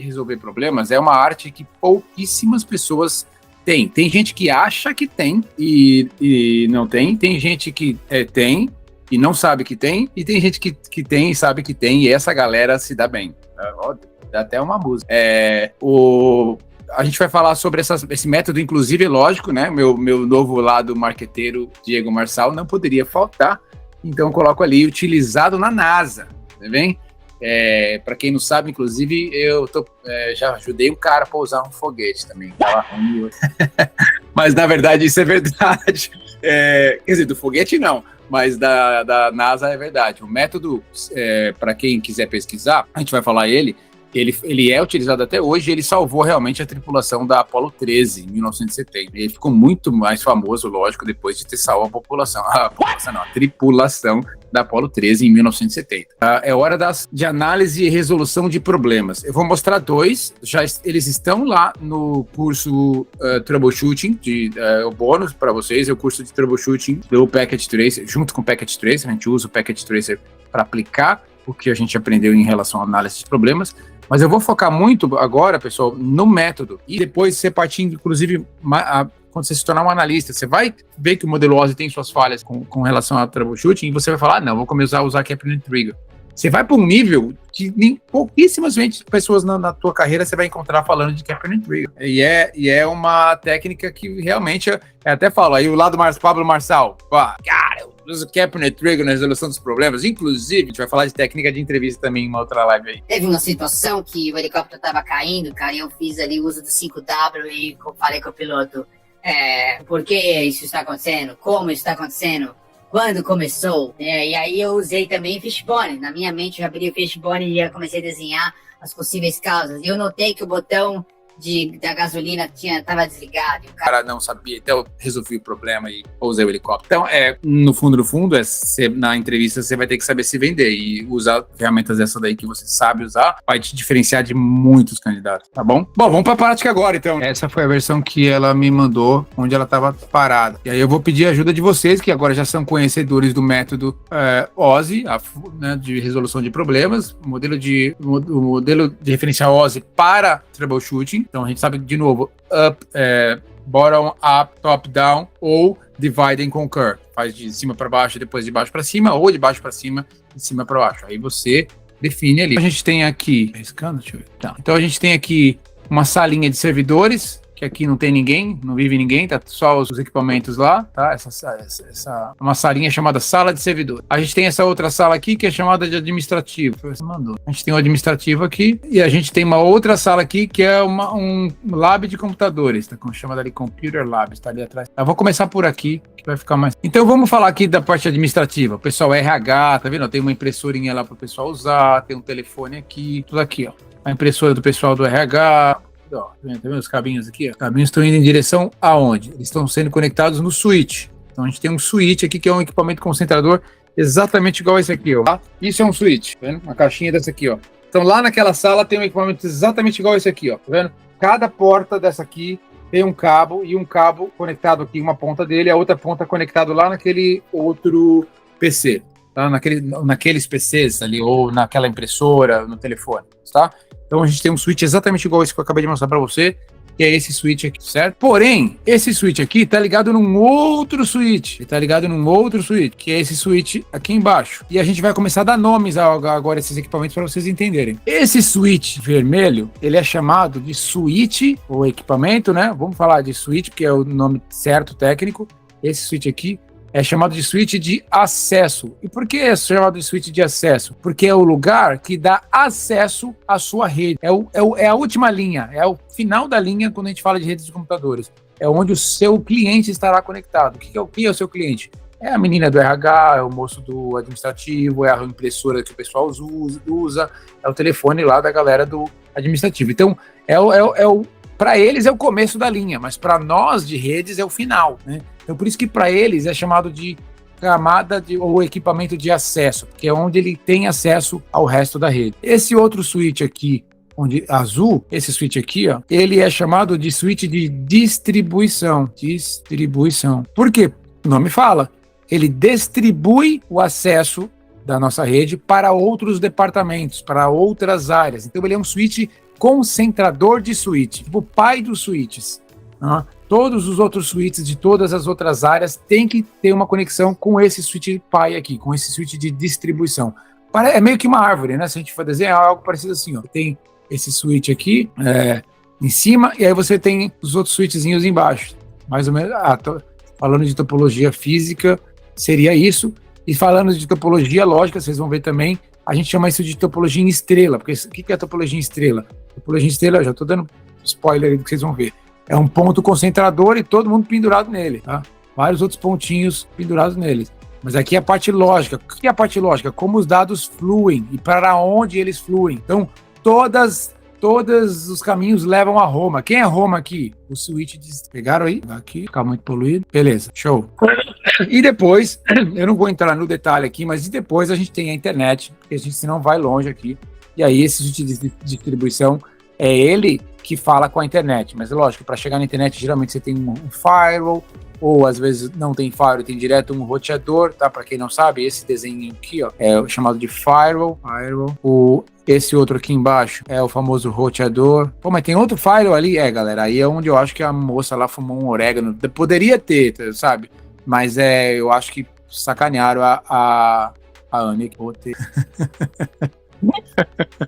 Resolver problemas é uma arte que pouquíssimas pessoas têm. Tem gente que acha que tem e não tem. Tem gente que tem e não sabe que tem. E tem gente que tem e sabe que tem. E essa galera se dá bem. Dá até uma música. A gente vai falar sobre esse método, inclusive, lógico, né? Meu novo lado marqueteiro, Diego Marçal, não poderia faltar. Então, eu coloco ali, utilizado na NASA. Tá bem? Para quem não sabe, inclusive, eu já ajudei um cara a pousar um foguete também. Mas, na verdade, isso é verdade. Quer dizer, do foguete não, mas da NASA é verdade. O método, para quem quiser pesquisar, a gente vai falar ele é utilizado até hoje. Ele salvou realmente a tripulação da Apollo 13 em 1970. Ele ficou muito mais famoso, lógico, depois de ter salvo a tripulação da Apollo 13 em 1970. É hora de análise e resolução de problemas. Eu vou mostrar dois, eles estão lá no curso Troubleshooting, o bônus para vocês é o curso de Troubleshooting do Packet Tracer, junto com o Packet Tracer. A gente usa o Packet Tracer para aplicar o que a gente aprendeu em relação à análise de problemas. Mas eu vou focar muito agora, pessoal, no método. E depois você partindo, inclusive, quando você se tornar um analista, você vai ver que o modelo OSI tem suas falhas com relação ao troubleshooting e você vai falar, não, vou começar a usar Kaplan Trigger. Você vai para um nível que pouquíssimas pessoas na tua carreira você vai encontrar falando de Kaplan Trigger. E é uma técnica que realmente, até falo, aí o lado Pablo Marçal, cara, eu uso Kaplan Trigger na resolução dos problemas. Inclusive, a gente vai falar de técnica de entrevista também em uma outra live aí. Teve uma situação que o helicóptero estava caindo, cara, e eu fiz ali o uso do 5W e falei com o piloto, por que isso está acontecendo? Como isso está acontecendo? Quando começou? E aí eu usei também Fishbone. Na minha mente eu abri o Fishbone e já comecei a desenhar as possíveis causas. E eu notei que o botão da gasolina estava desligado. O cara não sabia, até eu resolvi o problema e usei o helicóptero. Então, no fundo, na entrevista você vai ter que saber se vender e usar ferramentas dessa daí que você sabe usar, vai te diferenciar de muitos candidatos, tá bom? Bom, vamos pra prática agora, então. Essa foi a versão que ela me mandou, onde ela estava parada. E aí eu vou pedir a ajuda de vocês, que agora já são conhecedores do método OSI, né, de resolução de problemas, o modelo de referencial OSI para troubleshooting. Então a gente sabe, de novo, bottom up, top down ou divide and conquer. Faz de cima para baixo, depois de baixo para cima, ou de baixo para cima, de cima para baixo. Aí você define ali. A gente tem aqui, deixa eu ver. Então a gente tem aqui uma salinha de servidores, que aqui não tem ninguém, não vive ninguém, tá só os equipamentos lá, tá? Essa uma salinha chamada sala de servidor. A gente tem essa outra sala aqui que é chamada de administrativo. Você mandou. A gente tem um administrativo aqui e a gente tem uma outra sala aqui que é um lab de computadores, tá? Chamada ali Computer Labs, tá ali atrás. Eu vou começar por aqui, que vai ficar mais... Então vamos falar aqui da parte administrativa. O pessoal RH, tá vendo? Tem uma impressorinha lá pro pessoal usar, tem um telefone aqui, tudo aqui, ó. A impressora do pessoal do RH... Ó, tá vendo os cabinhos aqui? Os cabinhos estão indo em direção aonde? Eles estão sendo conectados no switch. Então a gente tem um switch aqui que é um equipamento concentrador exatamente igual a esse aqui, ó. Tá? Isso é um switch, tá vendo? Uma caixinha dessa aqui, ó. Então lá naquela sala tem um equipamento exatamente igual a esse aqui, ó. Tá vendo? Cada porta dessa aqui tem um cabo e um cabo conectado aqui, uma ponta dele, a outra ponta conectado lá naquele outro PC. Tá? Naqueles PCs ali, ou naquela impressora, no telefone, tá? Então a gente tem um switch exatamente igual esse que eu acabei de mostrar para você, que é esse switch aqui, certo? Porém, esse switch aqui tá ligado num outro switch. Ele tá ligado num outro switch, que é esse switch aqui embaixo. E a gente vai começar a dar nomes agora a esses equipamentos para vocês entenderem. Esse switch vermelho, ele é chamado de switch, ou equipamento, né? Vamos falar de switch, porque é o nome certo técnico. Esse switch aqui é chamado de switch de acesso. E por que é chamado de switch de acesso? Porque é o lugar que dá acesso à sua rede. É a última linha, é o final da linha quando a gente fala de redes de computadores. É onde o seu cliente estará conectado. O que é o seu cliente? É a menina do RH, é o moço do administrativo, é a impressora que o pessoal usa, é o telefone lá da galera do administrativo. Então, para eles é o começo da linha, mas para nós de redes é o final, né? Então, por isso que para eles é chamado de camada ou equipamento de acesso, porque é onde ele tem acesso ao resto da rede. Esse outro switch aqui, onde azul, esse switch aqui, ó, ele é chamado de switch de distribuição. Por quê? O nome fala. Ele distribui o acesso da nossa rede para outros departamentos, para outras áreas. Então ele é um switch concentrador de switch, tipo o pai dos switches. Né? Todos os outros switches de todas as outras áreas têm que ter uma conexão com esse switch pai aqui, com esse switch de distribuição. É meio que uma árvore, né? Se a gente for desenhar, é algo parecido assim, ó. Tem esse switch aqui em cima, e aí você tem os outros switchzinhos embaixo. Mais ou menos, falando de topologia física, seria isso. E falando de topologia lógica, vocês vão ver também, a gente chama isso de topologia em estrela. Porque o que é topologia em estrela? Topologia em estrela, já estou dando spoiler aí do que vocês vão ver. É um ponto concentrador e todo mundo pendurado nele, tá? Vários outros pontinhos pendurados nele. Mas aqui é a parte lógica. O que é a parte lógica? Como os dados fluem e para onde eles fluem. Então, todos os caminhos levam a Roma. Quem é Roma aqui? O switch. Pegaram aí? Aqui, ficar muito poluído. Beleza, show. E depois, eu não vou entrar no detalhe aqui, mas depois a gente tem a internet, porque a gente senão vai longe aqui. E aí esse switch de distribuição é ele que fala com a internet. Mas lógico, para chegar na internet, geralmente você tem um firewall, ou às vezes não tem firewall, tem direto um roteador, tá? Para quem não sabe, esse desenho aqui, ó, é chamado de firewall. Esse outro aqui embaixo é o famoso roteador. Pô, mas tem outro firewall ali? Galera, aí é onde eu acho que a moça lá fumou um orégano. Poderia ter, sabe? Mas eu acho que sacanearam a Anne.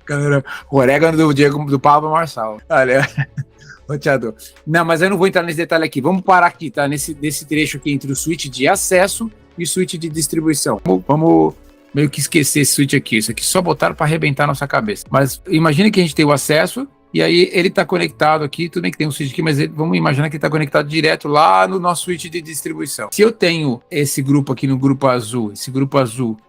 Galera, o orégano do Diego, do Pablo Marçal. Olha... roteador. Não, mas eu não vou entrar nesse detalhe aqui. Vamos parar aqui, tá? Nesse trecho aqui entre o switch de acesso e o switch de distribuição. Vamos meio que esquecer esse switch aqui. Isso aqui só botaram para arrebentar a nossa cabeça. Mas imagine que a gente tem o acesso e aí ele está conectado aqui. Tudo bem que tem um switch aqui, mas vamos imaginar que ele está conectado direto lá no nosso switch de distribuição. Se eu tenho esse grupo aqui no grupo azul,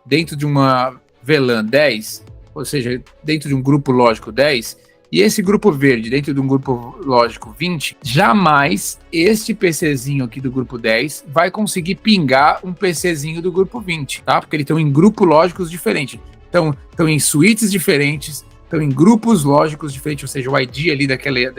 dentro de uma VLAN 10, ou seja, dentro de um grupo lógico 10, e esse grupo verde dentro de um grupo lógico 20, jamais este PCzinho aqui do grupo 10 vai conseguir pingar um PCzinho do grupo 20, tá? Porque eles estão em grupos lógicos diferentes. Estão em suítes diferentes, estão em grupos lógicos diferentes, ou seja, o ID ali daquele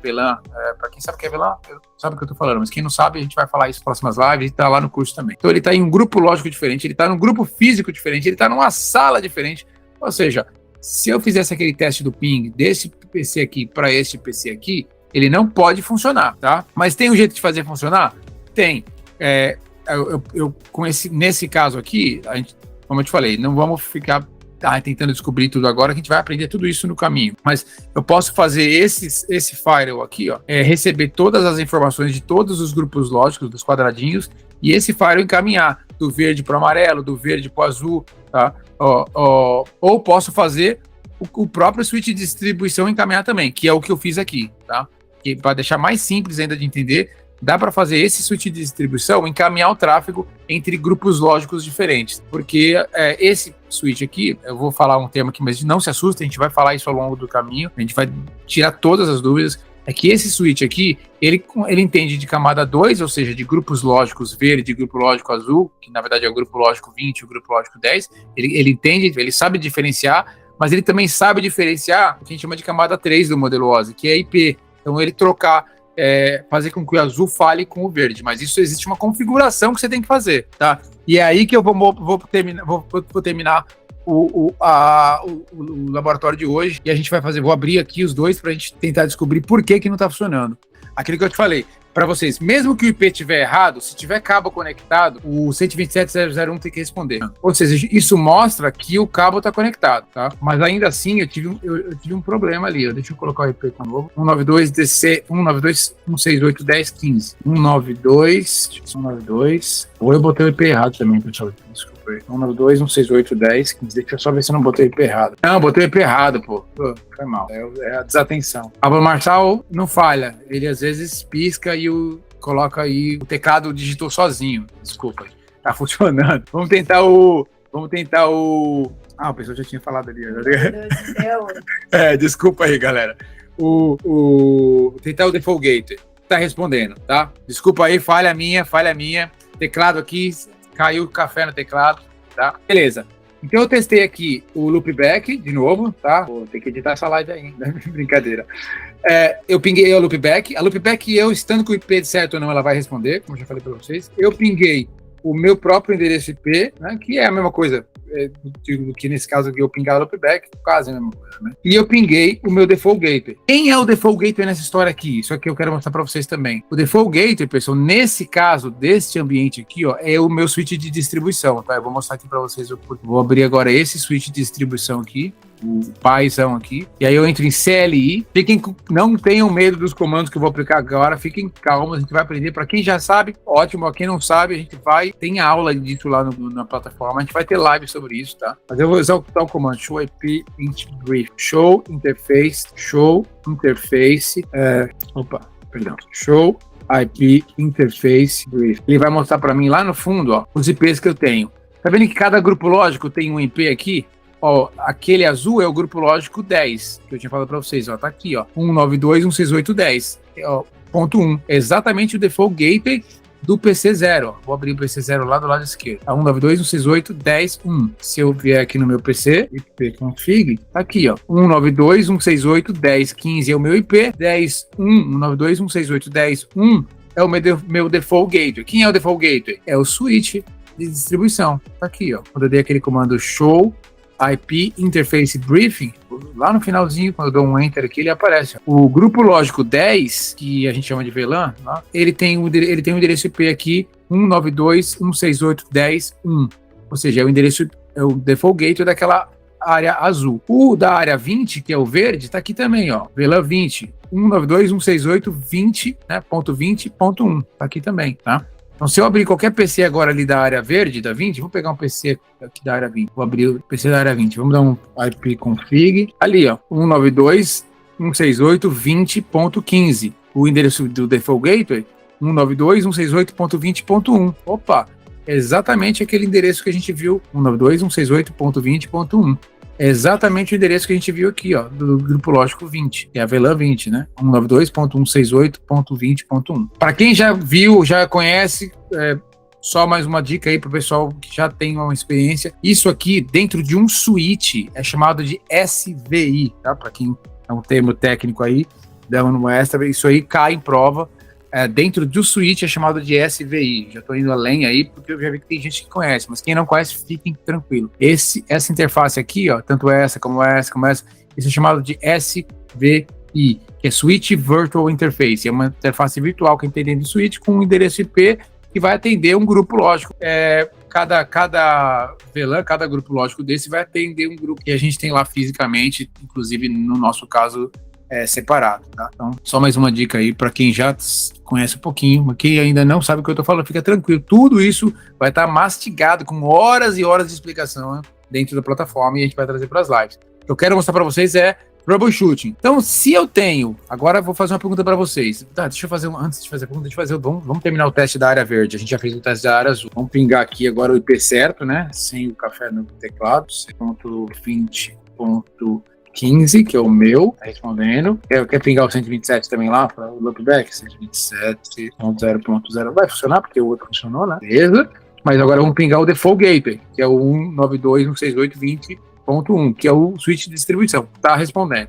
VLAN, para quem sabe o que é VLAN, sabe o que eu tô falando, mas quem não sabe, a gente vai falar isso nas próximas lives, e tá lá no curso também. Então ele tá em um grupo lógico diferente, ele tá num grupo físico diferente, ele tá numa sala diferente, ou seja, se eu fizesse aquele teste do ping desse PC aqui para este PC aqui, ele não pode funcionar, tá? Mas tem um jeito de fazer funcionar? Tem. Nesse caso aqui, a gente, como eu te falei, não vamos ficar tentando descobrir tudo agora, que a gente vai aprender tudo isso no caminho. Mas eu posso fazer esse firewall aqui, ó, receber todas as informações de todos os grupos lógicos, dos quadradinhos, e esse firewall encaminhar do verde para o amarelo, do verde para o azul, tá? Ou posso fazer o próprio switch de distribuição encaminhar também, que é o que eu fiz aqui, tá? Para deixar mais simples ainda de entender, dá para fazer esse switch de distribuição encaminhar o tráfego entre grupos lógicos diferentes, porque esse switch aqui, eu vou falar um termo aqui, mas não se assusta, a gente vai falar isso ao longo do caminho, a gente vai tirar todas as dúvidas. É que esse switch aqui, ele entende de camada 2, ou seja, de grupos lógicos verde e grupo lógico azul, que na verdade é o grupo lógico 20 e o grupo lógico 10, ele entende, ele sabe diferenciar, mas ele também sabe diferenciar o que a gente chama de camada 3 do modelo OSI, que é IP. Então ele fazer com que o azul fale com o verde, mas isso existe uma configuração que você tem que fazer, tá? E é aí que eu vou terminar o laboratório de hoje, e a gente vou abrir aqui os dois para a gente tentar descobrir por que não está funcionando. Aquilo que eu te falei, para vocês, mesmo que o IP estiver errado, se tiver cabo conectado, o 127.0.0.1 tem que responder. Ou seja, isso mostra que o cabo está conectado, tá? Mas ainda assim, eu tive um problema ali. Deixa eu colocar o IP de novo. 192.168.10.15. 192. Ou eu botei o IP errado também, pessoal. Desculpa. 192.168.10.15. Deixa eu só ver se eu não botei o IP errado. Não, botei o IP errado, pô. Foi mal. É a desatenção. Pablo Marçal não falha. Ele às vezes pisca e coloca aí o teclado digitou sozinho. Desculpa. Tá funcionando. Vamos tentar o... Ah, o pessoal já tinha falado ali. Meu Deus do céu. Desculpa aí, galera. Tentar o default gateway. Tá respondendo, tá? Desculpa aí, falha minha. Teclado aqui, caiu café no teclado, tá? Beleza. Então eu testei aqui o loopback de novo, tá? Vou ter que editar essa live ainda, brincadeira. Eu pinguei a loopback. A loopback, eu estando com o IP certo ou não, ela vai responder, como eu já falei para vocês. Eu pinguei o meu próprio endereço IP, né, que é a mesma coisa do que nesse caso que eu pingar o loopback, quase a mesma coisa, né? E eu pinguei o meu default gateway. Quem é o default gateway nessa história aqui? Isso aqui eu quero mostrar para vocês também. O default gateway, pessoal, nesse caso deste ambiente aqui, ó, é o meu switch de distribuição, tá? Eu vou mostrar aqui para vocês. Vou abrir agora esse switch de distribuição aqui, o paizão aqui, e aí eu entro em CLI. Não tenham medo dos comandos que eu vou aplicar agora, fiquem calmos, a gente vai aprender. Para quem já sabe, ótimo, quem não sabe, a gente tem aula disso lá na plataforma, a gente vai ter live sobre isso, tá? Mas eu vou executar o comando show IP int brief, show interface, show IP interface brief. Ele vai mostrar para mim lá no fundo, ó, os IPs que eu tenho. Tá vendo que cada grupo lógico tem um IP aqui? Ó, aquele azul é o grupo lógico 10, que eu tinha falado para vocês, ó, tá aqui, ó, 192.168.10, ponto 1, exatamente o default gateway do PC0, ó. Vou abrir o PC0 lá do lado esquerdo, tá? 192.168.10.1. Se eu vier aqui no meu PC, IP config, tá aqui, ó, 192.168.10.15 é o meu IP, 192.168.10.1 é o meu default gateway. Quem é o default gateway? É o switch de distribuição, tá aqui, ó. Quando eu dei aquele comando show IP Interface Briefing, lá no finalzinho, quando eu dou um Enter aqui, ele aparece. O grupo lógico 10, que a gente chama de VLAN, tá? ele tem um endereço IP aqui, 192.168.10.1, ou seja, é o default gateway daquela área azul. O da área 20, que é o verde, tá aqui também, ó, VLAN 20, 192.168.20, né, .20.1, tá aqui também, tá? Então, se eu abrir qualquer PC agora ali da área verde, da 20, vou pegar um PC aqui da área 20, vou abrir o PC da área 20, vamos dar um IP config, ali ó, 192.168.20.15, o endereço do default gateway, 192.168.20.1, opa, exatamente aquele endereço que a gente viu, 192.168.20.1. É exatamente o endereço que a gente viu aqui, ó, do grupo lógico 20, que é a VLAN 20, né? 192.168.20.1. Para quem já viu, já conhece, só mais uma dica aí para o pessoal que já tem uma experiência. Isso aqui, dentro de um switch, é chamado de SVI, tá? Para quem é um termo técnico aí, dá uma extra, isso aí cai em prova. Dentro do switch é chamado de SVI. Já estou indo além aí, porque eu já vi que tem gente que conhece, mas quem não conhece, fiquem tranquilo. Essa interface aqui, ó, tanto essa, isso é chamado de SVI, que é Switch Virtual Interface. É uma interface virtual que tem dentro do switch com um endereço IP que vai atender um grupo lógico. Cada VLAN, cada grupo lógico desse vai atender um grupo que a gente tem lá fisicamente, inclusive no nosso caso, separado, tá? Então, só mais uma dica aí para quem já conhece um pouquinho, mas quem ainda não sabe o que eu tô falando, fica tranquilo, tudo isso vai estar mastigado com horas e horas de explicação, né, dentro da plataforma, e a gente vai trazer para as lives. O que eu quero mostrar para vocês é troubleshooting. Então, se eu tenho, agora eu vou fazer uma pergunta para vocês. Tá, deixa eu fazer antes de fazer a pergunta, vamos terminar o teste da área verde. A gente já fez o teste da área azul. Vamos pingar aqui agora o IP certo, né? Sem o café no teclado, 120.15, que é o meu, tá respondendo. Quer pingar o 127 também lá, para o loopback? 127.0.0. Vai funcionar, porque o outro funcionou, né? Beleza. Mas agora vamos pingar o default gateway, que é o 192.168.20.1, que é o switch de distribuição. Tá respondendo.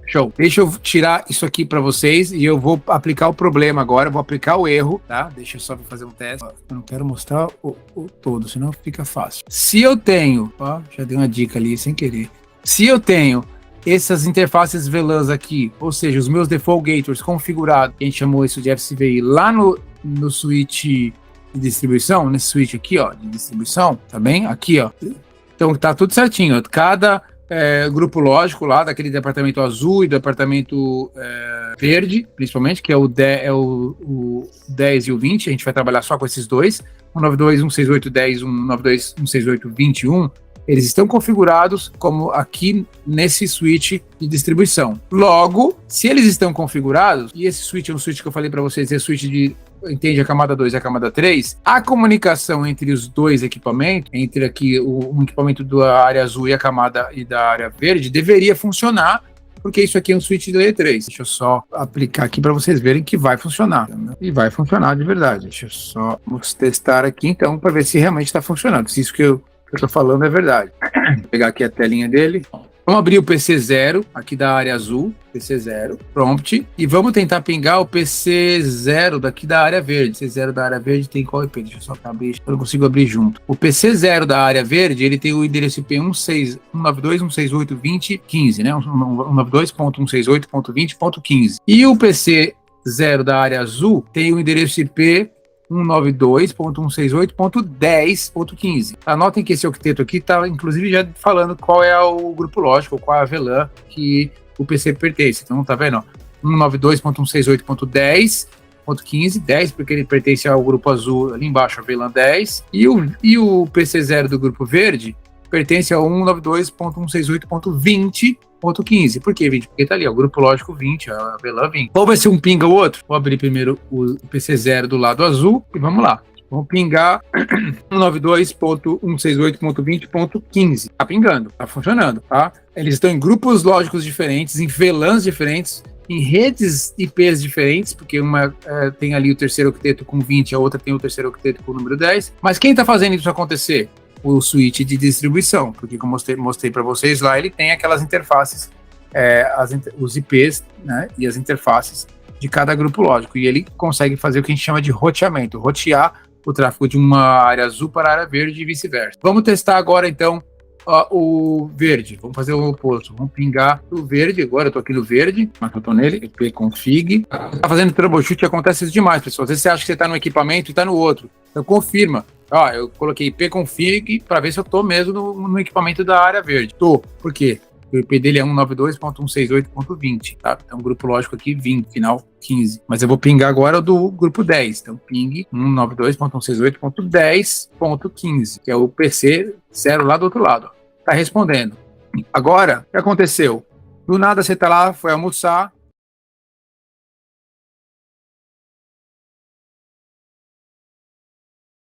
Show. Deixa eu tirar isso aqui para vocês e eu vou aplicar o problema agora, vou aplicar o erro, tá? Deixa eu só fazer um teste. Eu não quero mostrar o todo, senão fica fácil. Se eu tenho, ó, já dei uma dica ali sem querer. Se eu tenho essas interfaces VLANs aqui, ou seja, os meus default gateways configurados, a gente chamou isso de FCVI, lá no switch de distribuição, nesse switch aqui, ó, de distribuição, tá bem? Aqui, ó. Então tá tudo certinho, ó. Cada grupo lógico lá, daquele departamento azul e departamento verde, principalmente, que é o 10 e o 20, a gente vai trabalhar só com esses dois, 192.168.10, 192.168.21, eles estão configurados como aqui nesse switch de distribuição. Logo, se eles estão configurados, e esse switch é um switch que eu falei para vocês, é switch de entende a camada 2 e a camada 3, a comunicação entre os dois equipamentos, entre aqui o equipamento da área azul e da área verde, deveria funcionar, porque isso aqui é um switch de layer 3. Deixa eu só aplicar aqui para vocês verem que vai funcionar. E vai funcionar de verdade. Deixa eu só testar aqui então para ver se realmente está funcionando. Se isso que eu que eu tô falando é verdade. Vou pegar aqui a telinha dele. Vamos abrir o PC0 aqui da área azul, PC0, prompt, e vamos tentar pingar o PC0 daqui da área verde. PC0 da área verde tem qual IP? Deixa eu só abrir, eu não consigo abrir junto. O PC0 da área verde, ele tem o endereço IP 192.168.20.15, né? 192.168.20.15. E o PC0 da área azul tem o endereço IP 192.168.10.15. Anotem que esse octeto aqui está, inclusive, já falando qual é o grupo lógico, qual é a VLAN que o PC pertence. Então, tá vendo? 192.168.10.15, 10 porque ele pertence ao grupo azul ali embaixo, a VLAN 10. E o PC0 do grupo verde pertence ao 192.168.20.15. Por que 20? Porque tá ali, ó, o grupo lógico 20, a VLAN 20. Ou vai ser um pinga o outro? Vou abrir primeiro o PC0 do lado azul e vamos lá. Vamos pingar 192.168.20.15. Tá pingando, tá funcionando, tá? Eles estão em grupos lógicos diferentes, em VLANs diferentes, em redes IPs diferentes, porque uma tem ali o terceiro octeto com 20, a outra tem o terceiro octeto com o número 10. Mas quem tá fazendo isso acontecer? O switch de distribuição, porque como eu mostrei para vocês lá, ele tem aquelas interfaces, os IPs, né, e as interfaces de cada grupo lógico, e ele consegue fazer o que a gente chama de roteamento, rotear o tráfego de uma área azul para a área verde e vice-versa. Vamos testar agora, então, o verde. Vamos fazer o oposto. Vamos pingar o verde. Agora eu tô aqui no verde, mas eu tô nele, ipconfig. Tá fazendo troubleshoot, acontece isso demais, pessoal. Às vezes você acha que você tá num equipamento e tá no outro. Então confirma. Eu coloquei ipconfig para ver se eu tô mesmo no equipamento da área verde. Tô. Por quê? O IP dele é 192.168.20, tá? Então, grupo lógico aqui, 20, final 15. Mas eu vou pingar agora o do grupo 10. Então, ping 192.168.10.15, que é o PC0 lá do outro lado. Tá respondendo. Agora, o que aconteceu? Do nada você tá lá, foi almoçar,